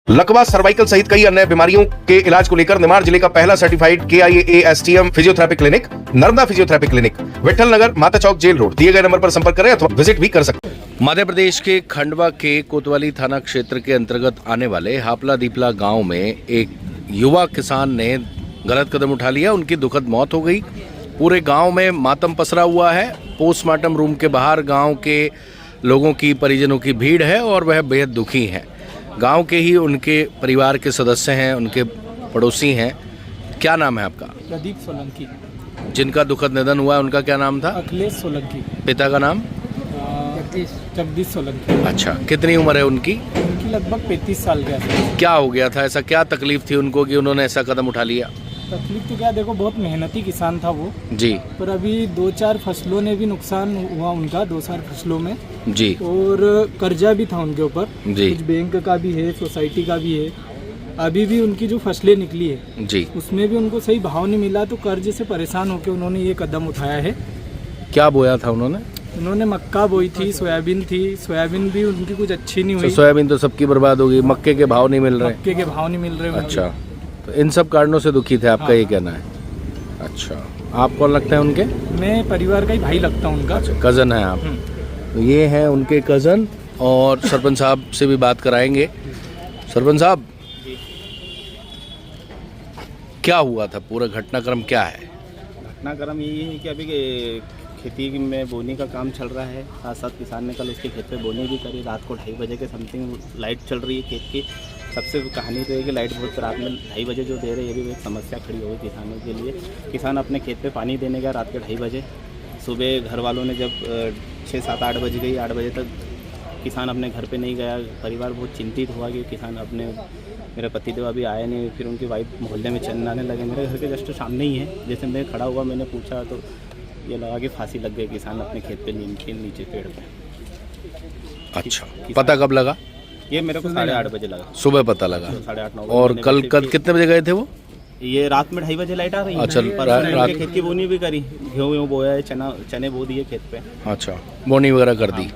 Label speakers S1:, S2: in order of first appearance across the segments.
S1: लकवा, सर्वाइकल सहित कई अन्य बीमारियों के इलाज को लेकर निमाड़ जिले का पहला certified KIAASTM physiotherapy clinic Narmada physiotherapy clinic, Vithal Nagar, Mata Chowk, jail road. दिए गए नंबर पर संपर्क करें अथवा विजिट भी कर सकते हैं। मध्य प्रदेश के खंडवा के कोतवाली थाना क्षेत्र के अंतर्गत आने वाले हापला दीपला गांव में एक युवा किसान ने गलत कदम उठा लिया। उनकी दुखद मौत हो गई। पूरे गांव में मातम पसरा हुआ है। पोस्टमार्टम रूम के बाहर गांव के लोगों की, परिजनों की भीड़ है और वह बेहद दुखी हैं। गांव के ही उनके परिवार के सदस्य हैं, उनके पड़ोसी हैं। क्या नाम है आपका?
S2: प्रदीप सोलंकी।
S1: जिनका दुखद निधन हुआ है उनका क्या नाम था?
S2: अखिलेश सोलंकी।
S1: पिता का नाम?
S2: जगदीश सोलंकी।
S1: अच्छा, कितनी उम्र है उनकी?
S2: उनकी लगभग 35 साल के आसपास।
S1: क्या हो गया था? ऐसा क्या तकलीफ थी उनको कि उन्होंने ऐसा कदम उठा लिया?
S2: तकलीफ तो क्या, देखो बहुत मेहनती किसान था वो
S1: जी।
S2: पर अभी 2-4 फसलों ने भी नुकसान हुआ उनका, 2-4 फसलों में
S1: जी।
S2: और कर्जा भी था उनके ऊपर
S1: जी।
S2: कुछ बैंक का भी है, सोसाइटी का भी है। अभी भी उनकी जो फसलें निकली है
S1: जी,
S2: उसमें भी उनको सही भाव नहीं मिला, तो कर्ज से परेशान होकर उन्होंने ये कदम उठाया है।
S1: क्या बोया था उन्होंने?
S2: उन्होंने मक्का बोई थी, सोयाबीन थी। सोयाबीन भी उनकी कुछ अच्छी नहीं हुई।
S1: सोयाबीन तो सबकी बर्बाद हो गई। मक्के के भाव नहीं मिल रहे।
S2: मक्के के भाव नहीं मिल रहे उनके।
S1: अच्छा, तो इन सब कारणों से दुखी थे, आपका
S2: हाँ।
S1: ये कहना है? अच्छा, आप कौन लगते हैं उनके?
S2: मैं परिवार का ही भाई लगता हूँ उनका।
S1: अच्छा, कज़न है आप? तो ये हैं उनके कज़न। और सरपंच साहब से भी बात कराएंगे। सरपंच साहब, क्या हुआ था? पूरा घटनाक्रम क्या है?
S3: घटनाक्रम यही है कि अभी खेती में बोनी का काम चल रहा है। साथ साथ किसान ने कल उसके खेत पे बोनी भी करी। रात को 2:30 बजे के समथिंग लाइट चल रही है खेत की। सबसे कहानी तो है कि लाइट बहुत रात में 2:30 बजे जो दे रहे हैं, ये भी एक समस्या खड़ी हो गई किसानों के लिए। किसान अपने खेत पे पानी देने गया रात के 2:30 बजे। सुबह घर वालों ने जब 6, 7, 8 बज गई, 8 बजे तक किसान अपने घर पे नहीं गया। परिवार बहुत चिंतित हुआ कि किसान अपने, मेरे पतिदेव अभी आए नहीं। फिर उनकी वाइफ मोहल्ले में चिल्लाने लगे। मेरे घर के जस्ट सामने ही है। जैसे मैं खड़ा हुआ, मैंने पूछा तो ये लगा कि फांसी लग गई किसान अपने खेत पे नीचे पेड़ पे।
S1: अच्छा, पता कब लगा?
S3: ये मेरे को 8:30 बजे लगा।
S1: सुबह पता लगा।
S3: 8:30-9 बजे।
S1: और कल कितने बजे गए थे वो?
S3: ये रात में 2:30 बजे लाइट आ रही है।
S1: अच्छा,
S3: रात खेत की बोनी भी करी, गेहूँ बोया है, चने बो दिए खेत पे।
S1: अच्छा, बोनी वगैरह कर दी।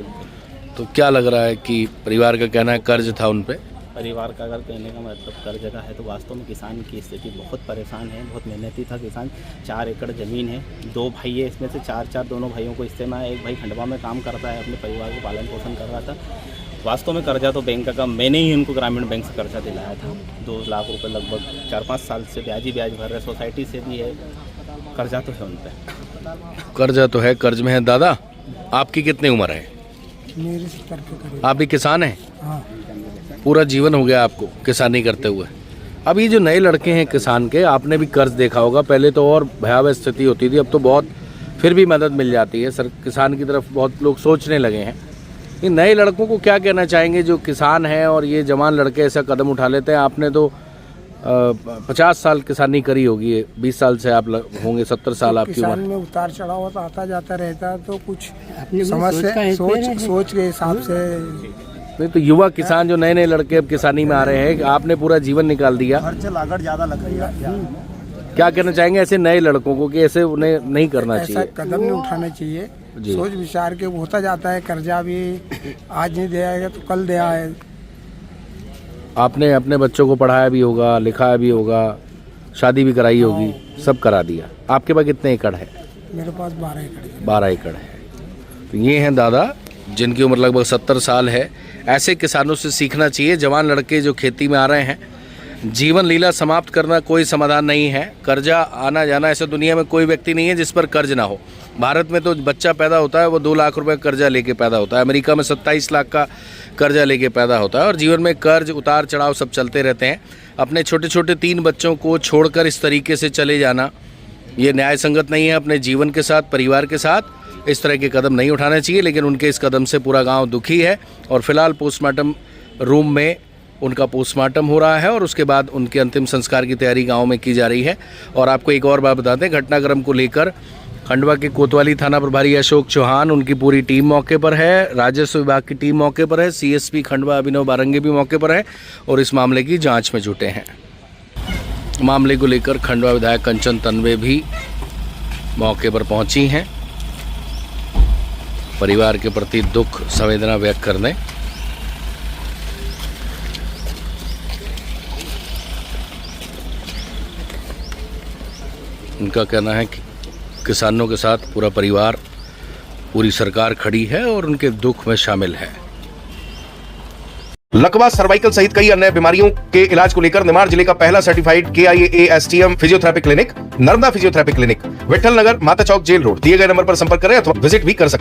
S1: तो क्या लग रहा है कि परिवार का कहना है कर्ज था उन पे?
S3: परिवार का अगर कहने का मतलब कर्ज का है तो वास्तव में किसान की स्थिति बहुत परेशान है। बहुत मेहनती था किसान। 4 एकड़ ज़मीन है, 2 भाई है, इसमें से 4 दोनों भाइयों को हिस्से में है। एक भाई खंडवा में काम करता है, अपने परिवार को पालन पोषण कर रहा था। वास्तव में कर्जा तो बैंक का मैंने ही उनको ग्रामीण बैंक से कर्जा दिलाया था। 2 लाख रुपए लगभग 4-5 साल से ब्याज ही ब्याज भर रहे। सोसाइटी से भी है, कर्जा तो है उन पर।
S1: कर्जा तो है, कर्ज में है। दादा, आपकी कितनी उम्र है?
S2: मेरे 70 के करीब।
S1: आप भी किसान हैं?
S2: हाँ।
S1: पूरा जीवन हो गया आपको किसानी करते हुए। अब ये जो नए लड़के हैं किसान के, आपने भी कर्ज देखा होगा। पहले तो और भयावह स्थिति होती थी, अब तो बहुत फिर भी मदद मिल जाती है। सर, किसान की तरफ बहुत लोग सोचने लगे हैं। इन नए लड़कों को क्या कहना चाहेंगे जो किसान हैं और ये जवान लड़के ऐसा कदम उठा लेते हैं? आपने तो 50 साल किसानी करी होगी, 20 साल से आप होंगे, 70 साल आपकी
S4: किसान
S1: उम्र।
S4: में उतार चढ़ाव तो आता जाता रहता है, तो कुछ समस्या सोच के हिसाब से।
S1: नहीं तो युवा किसान जो नए लड़के अब किसानी में आ रहे हैं, आपने पूरा जीवन निकाल दिया।
S3: खर्च लागत ज़्यादा लग रही है।
S1: क्या कहना चाहेंगे ऐसे नए लड़कों को कि ऐसे उन्हें नहीं करना
S4: ऐसा
S1: चाहिए?
S4: कदम नहीं उठाना चाहिए। सोच विचार के होता जाता है। कर्जा भी आज नहीं दे आएगा तो कल दे आए।
S1: आपने अपने बच्चों को पढ़ाया भी होगा, लिखाया भी होगा, शादी भी कराई होगी, सब करा दिया। आपके पास कितने एकड़ है?
S4: मेरे पास 12 एकड़ है।
S1: 12 एकड़ है। तो ये हैं दादा, जिनकी उम्र लगभग 70 साल है। ऐसे किसानों से सीखना चाहिए। जवान लड़के जो खेती में आ रहे हैं, जीवन लीला समाप्त करना कोई समाधान नहीं है। कर्जा आना जाना, ऐसे दुनिया में कोई व्यक्ति नहीं है जिस पर कर्ज ना हो। भारत में तो बच्चा पैदा होता है वो 2 लाख रुपए कर्जा लेके पैदा होता है। अमेरिका में 27 लाख का कर्जा लेके पैदा होता है। और जीवन में कर्ज उतार चढ़ाव सब चलते रहते हैं। अपने छोटे छोटे 3 बच्चों को छोड़कर इस तरीके से चले जाना ये न्याय संगत नहीं है। अपने जीवन के साथ, परिवार के साथ इस तरह के कदम नहीं उठाने चाहिए। लेकिन उनके इस कदम से पूरा गांव दुखी है। और फिलहाल पोस्टमार्टम रूम में उनका पोस्टमार्टम हो रहा है और उसके बाद उनके अंतिम संस्कार की तैयारी गांव में की जा रही है। और आपको एक और बात बताते हैं, घटनाक्रम को लेकर खंडवा के कोतवाली थाना प्रभारी अशोक चौहान, उनकी पूरी टीम मौके पर है। राजस्व विभाग की टीम मौके पर है। CSP खंडवा अभिनव बारंगी भी मौके पर है और इस मामले की जाँच में जुटे हैं। मामले को लेकर खंडवा विधायक कंचन तन्वे भी मौके पर पहुंची हैं, परिवार के प्रति दुख संवेदना व्यक्त करने। उनका कहना है कि किसानों के साथ पूरा परिवार, पूरी सरकार खड़ी है और उनके दुख में शामिल है।
S5: लकवा, सर्वाइकल सहित कई अन्य बीमारियों के इलाज को लेकर निमाड़ जिले का पहला certified KIAASTM physiotherapy clinic Narmada physiotherapy clinic, Vithal Nagar, Mata Chowk, jail road, दिए गए नंबर पर संपर्क करें अथवा विजिट भी कर सकते हैं।